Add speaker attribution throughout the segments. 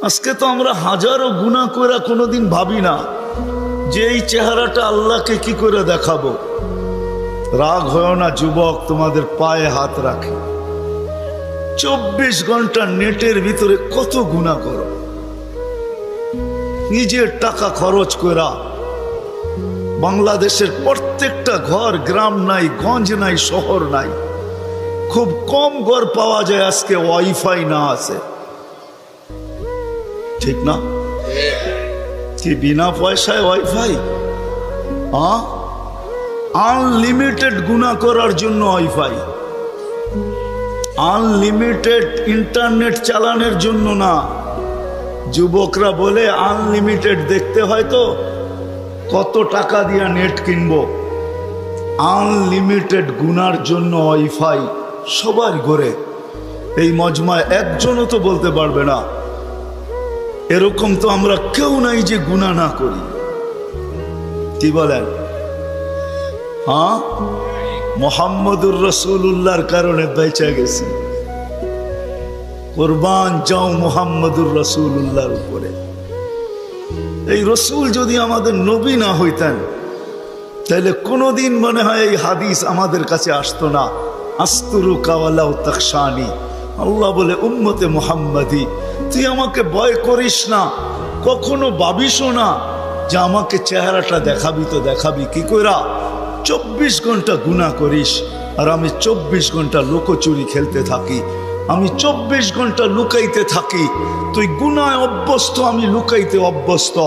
Speaker 1: আজকে তো আমরা হাজারো গুনাহ করে কোনোদিন ভাবি না যে এই চেহারাটা আল্লাহকে কি করে দেখাবো। রাগ হয় না যুবক, তোমাদের পায়ে হাত রাখে। 24 ঘন্টা নেটের ভিতরে কত গুনাহ করো, নিজের টাকা খরচ করা। বাংলাদেশের প্রত্যেকটা ঘর, গ্রাম নাই, গঞ্জ নাই, শহর নাই, খুব কম ঘর পাওয়া যায় আজকে ওয়াইফাই না আছে, ঠিক না? কি বিনা পয়সায় ওয়াইফাই? আনলিমিটেড গুনাহ করার জন্য ওয়াইফাই, আনলিমিটেড ইন্টারনেট চালানোর জন্য না। যুবকরা বলে আনলিমিটেড দেখতে হয় তো কত টাকা দিয়া নেট কিনবো। আনলিমিটেড গুনার জন্য ওয়াইফাই সবার ঘরে। এই মজমায় একজনও তো বলতে পারবে না এরকম তো আমরা কেউ নাই যে গুনাহ না করি। কি বলেন? মুহাম্মদুর রাসূলুল্লাহর কারণে বেঁচে গেছি। কুরবান যাও মুহাম্মদুর রাসূলুল্লাহর উপরে। এই রসুল যদি আমাদের নবী না হইতেন তাহলে কোনোদিন মনে হয় এই হাদিস আমাদের কাছে আসতো না। আস্তুরুকা ওয়ালাউ তাখশানি, আল্লাহ বলে উম্মতে মুহাম্মাদি তুই আমাকে ভয় করিস না, কখনো ভাবিসও না যে আমাকে চেহারাটা দেখাবি। তো দেখাবি কি কইরা? 24 ঘন্টা গুনাহ করিস আর আমি 24 ঘন্টা লুকোচুরি খেলতে থাকি, আমি 24 ঘন্টা লুকাইতে থাকি। তুই গুনায় অভ্যস্ত, আমি লুকাইতে অভ্যস্ত।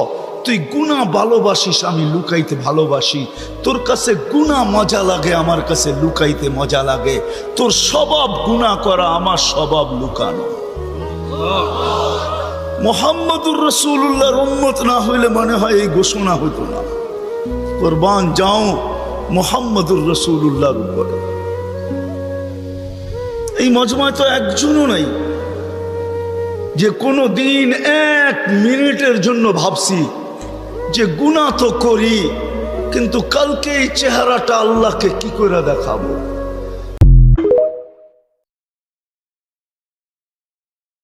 Speaker 1: তুই গুনাহ ভালোবাসিস, আমি লুকাইতে ভালোবাসি। তোর কাছে গুনাহ মজা লাগে, আমার কাছে লুকাইতে মজা লাগে। তোর স্বভাব গুনাহ করা, আমার স্বভাব লুকানো। মুহাম্মদুর রাসূলুল্লাহর উম্মত না হইলে মনে হয় এই ঘোষণা হতো না। কুরবান যাও মুহাম্মদুর রাসূলুল্লাহর উপরে। এই মজমায় তো একজনও নাই যে কোনো দিন 1 মিনিটের জন্য ভাবছি যে গুনাহ তো করি, কিন্তু কালকে এই চেহারাটা আল্লাহকে কি করে দেখাবো।